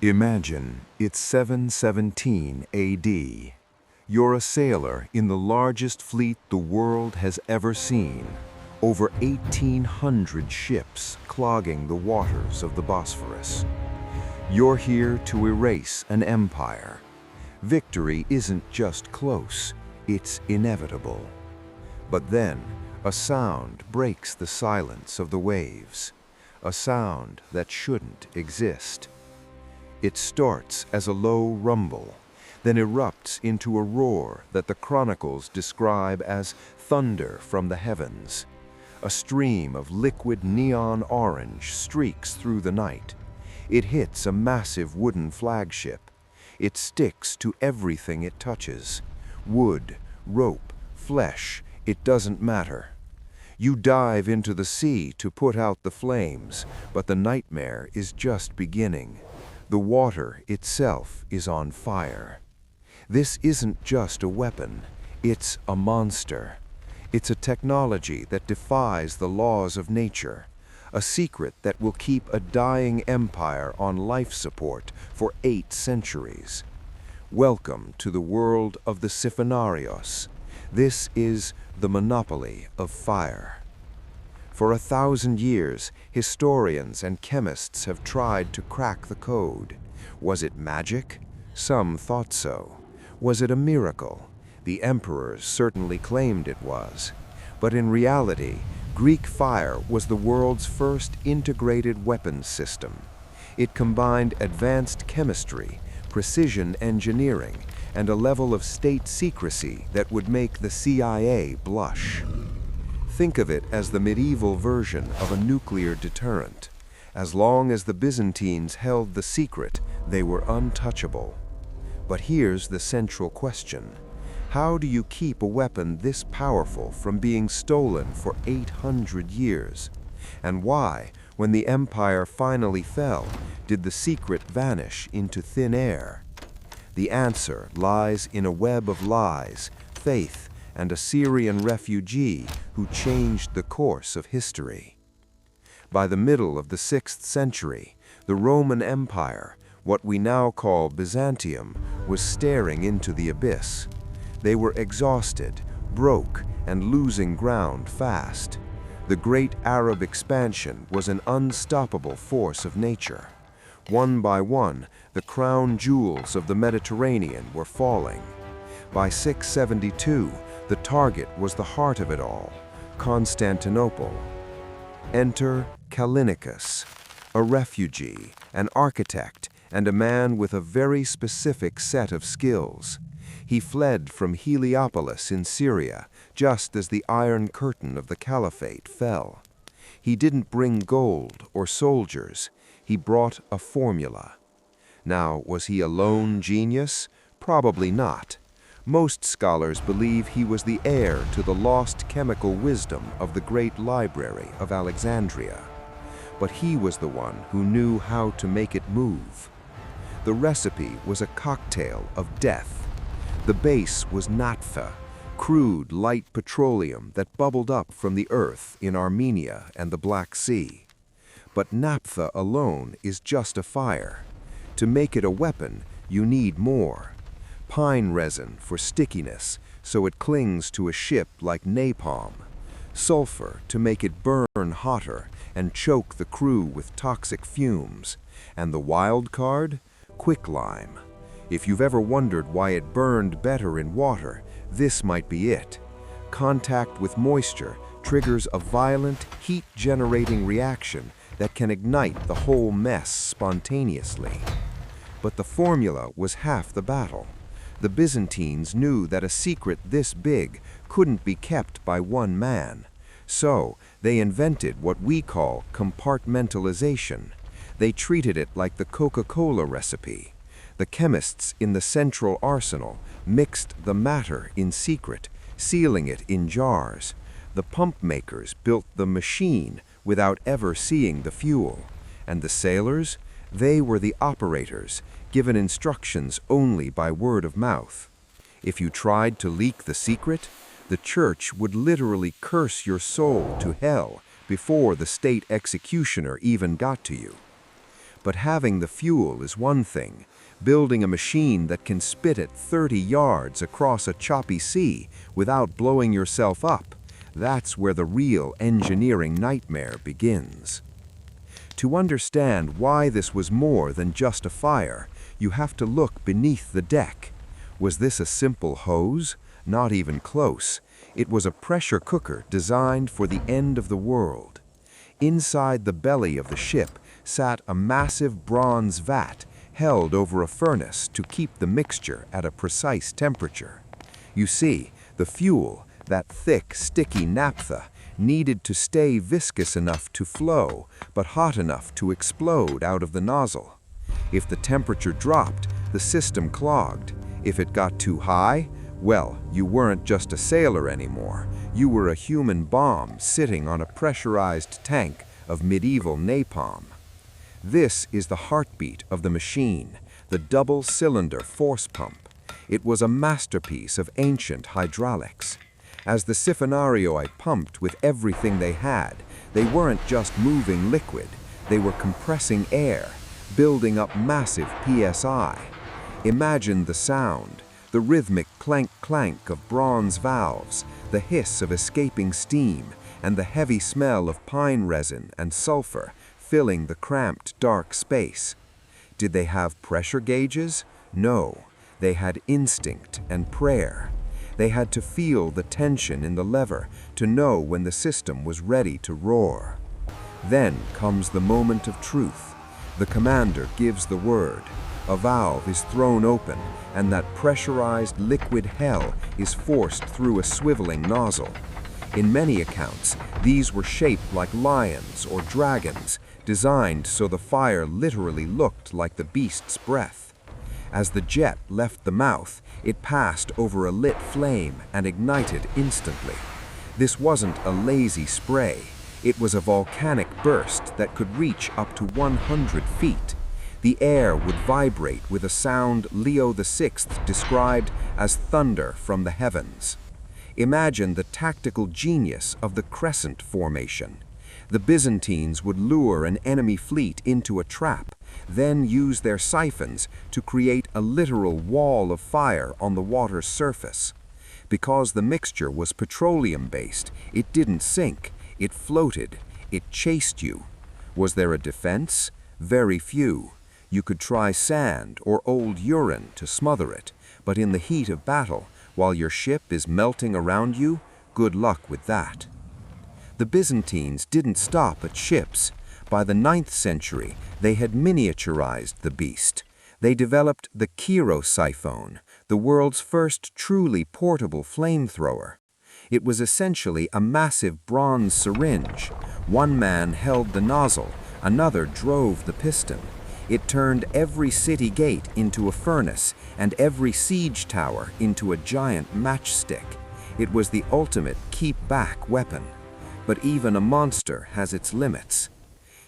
Imagine it's 717 AD. You're a sailor in the largest fleet the world has ever seen. Over 1,800 ships clogging the waters of the Bosphorus. You're here to erase an empire. Victory isn't just close, it's inevitable. But then, a sound breaks the silence of the waves. A sound that shouldn't exist. It starts as a low rumble, then erupts into a roar that the chronicles describe as thunder from the heavens. A stream of liquid neon orange streaks through the night. It hits a massive wooden flagship. It sticks to everything it touches. Wood, rope, flesh, it doesn't matter. You dive into the sea to put out the flames, but the nightmare is just beginning. The water itself is on fire. This isn't just a weapon, it's a monster. It's a technology that defies the laws of nature, a secret that will keep a dying empire on life support for 8 centuries. Welcome to the world of the Siphonarios. This is the monopoly of fire. For 1,000 years, historians and chemists have tried to crack the code. Was it magic? Some thought so. Was it a miracle? The emperors certainly claimed it was. But in reality, Greek fire was the world's first integrated weapons system. It combined advanced chemistry, precision engineering, and a level of state secrecy that would make the CIA blush. Think of it as the medieval version of a nuclear deterrent. As long as the Byzantines held the secret, they were untouchable. But here's the central question. How do you keep a weapon this powerful from being stolen for 800 years? And why, when the empire finally fell, did the secret vanish into thin air? The answer lies in a web of lies, faith, and a Syrian refugee who changed the course of history. By the middle of the 6th century, the Roman Empire, what we now call Byzantium, was staring into the abyss. They were exhausted, broke, and losing ground fast. The great Arab expansion was an unstoppable force of nature. One by one, the crown jewels of the Mediterranean were falling. By 672, the target was the heart of it all, Constantinople. Enter Callinicus, a refugee, an architect, and a man with a very specific set of skills. He fled from Heliopolis in Syria just as the Iron Curtain of the Caliphate fell. He didn't bring gold or soldiers, he brought a formula. Now, was he a lone genius? Probably not. Most scholars believe he was the heir to the lost chemical wisdom of the great library of Alexandria. But he was the one who knew how to make it move. The recipe was a cocktail of death. The base was naphtha, crude light petroleum that bubbled up from the earth in Armenia and the Black Sea. But naphtha alone is just a fire. To make it a weapon, you need more. Pine resin for stickiness, so it clings to a ship like napalm. Sulfur to make it burn hotter and choke the crew with toxic fumes. And the wild card? Quicklime. If you've ever wondered why it burned better in water, this might be it. Contact with moisture triggers a violent, heat-generating reaction that can ignite the whole mess spontaneously. But the formula was half the battle. The Byzantines knew that a secret this big couldn't be kept by one man. So, they invented what we call compartmentalization. They treated it like the Coca-Cola recipe. The chemists in the central arsenal mixed the matter in secret, sealing it in jars. The pump makers built the machine without ever seeing the fuel. And the sailors? They were the operators, given instructions only by word of mouth. If you tried to leak the secret, the church would literally curse your soul to hell before the state executioner even got to you. But having the fuel is one thing. Building a machine that can spit at 30 yards across a choppy sea without blowing yourself up, that's where the real engineering nightmare begins. To understand why this was more than just a fire, you have to look beneath the deck. Was this a simple hose? Not even close. It was a pressure cooker designed for the end of the world. Inside the belly of the ship sat a massive bronze vat held over a furnace to keep the mixture at a precise temperature. You see, the fuel, that thick, sticky naphtha, needed to stay viscous enough to flow, but hot enough to explode out of the nozzle. If the temperature dropped, the system clogged. If it got too high, well, you weren't just a sailor anymore. You were a human bomb sitting on a pressurized tank of medieval napalm. This is the heartbeat of the machine, the double-cylinder force pump. It was a masterpiece of ancient hydraulics. As the siphonarioi pumped with everything they had, they weren't just moving liquid, they were compressing air, building up massive PSI. Imagine the sound, the rhythmic clank-clank of bronze valves, the hiss of escaping steam, and the heavy smell of pine resin and sulfur filling the cramped, dark space. Did they have pressure gauges? No, they had instinct and prayer. They had to feel the tension in the lever to know when the system was ready to roar. Then comes the moment of truth. The commander gives the word. A valve is thrown open, and that pressurized liquid hell is forced through a swiveling nozzle. In many accounts, these were shaped like lions or dragons, designed so the fire literally looked like the beast's breath. As the jet left the mouth, it passed over a lit flame and ignited instantly. This wasn't a lazy spray. It was a volcanic burst that could reach up to 100 feet. The air would vibrate with a sound Leo VI described as thunder from the heavens. Imagine the tactical genius of the crescent formation. The Byzantines would lure an enemy fleet into a trap, then use their siphons to create a literal wall of fire on the water's surface. Because the mixture was petroleum-based, it didn't sink, it floated, it chased you. Was there a defense? Very few. You could try sand or old urine to smother it, but in the heat of battle, while your ship is melting around you, good luck with that. The Byzantines didn't stop at ships. By the 9th century, they had miniaturized the beast. They developed the Siphon, the world's first truly portable flamethrower. It was essentially a massive bronze syringe. One man held the nozzle, another drove the piston. It turned every city gate into a furnace and every siege tower into a giant matchstick. It was the ultimate keep-back weapon. But even a monster has its limits.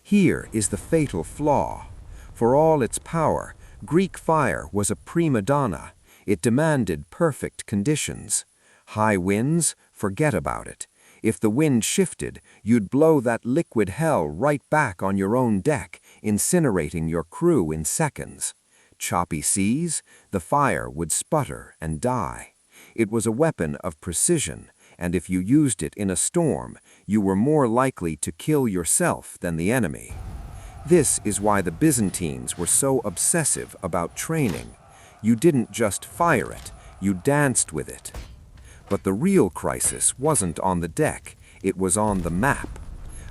Here is the fatal flaw. For all its power, Greek fire was a prima donna. It demanded perfect conditions. High winds? Forget about it. If the wind shifted, you'd blow that liquid hell right back on your own deck, incinerating your crew in seconds. Choppy seas? The fire would sputter and die. It was a weapon of precision, and if you used it in a storm, you were more likely to kill yourself than the enemy. This is why the Byzantines were so obsessive about training. You didn't just fire it, you danced with it. But the real crisis wasn't on the deck, it was on the map.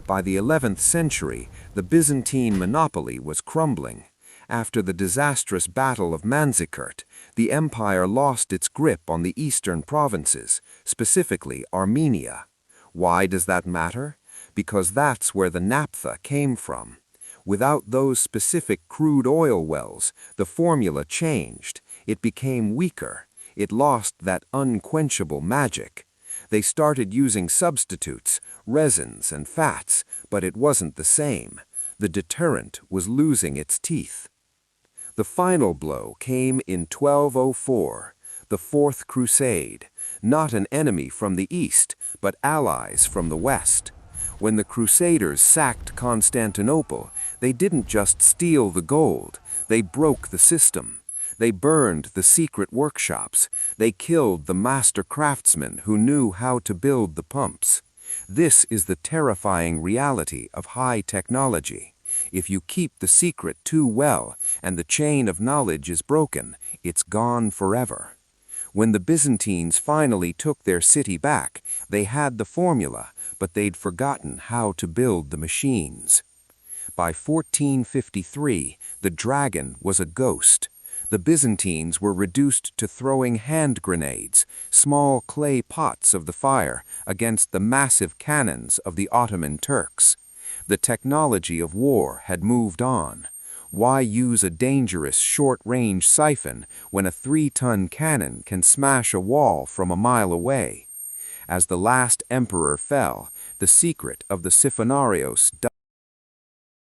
By the 11th century, the Byzantine monopoly was crumbling. After the disastrous Battle of Manzikert, the empire lost its grip on the eastern provinces, specifically Armenia. Why does that matter? Because that's where the naphtha came from. Without those specific crude oil wells, the formula changed. It became weaker. It lost that unquenchable magic. They started using substitutes, resins and fats, but it wasn't the same. The deterrent was losing its teeth. The final blow came in 1204, the Fourth Crusade, not an enemy from the east, but allies from the west. When the Crusaders sacked Constantinople, They didn't just steal the gold, they broke the system. They burned the secret workshops. They killed the master craftsmen who knew how to build the pumps. This is the terrifying reality of high technology. If you keep the secret too well and the chain of knowledge is broken, it's gone forever. When the Byzantines finally took their city back, they had the formula, but they'd forgotten how to build the machines. By 1453, the dragon was a ghost. The Byzantines were reduced to throwing hand grenades, small clay pots of the fire, against the massive cannons of the Ottoman Turks. The technology of war had moved on. Why use a dangerous short-range siphon when a 3-ton cannon can smash a wall from a mile away? As the last emperor fell, the secret of the siphonarios died.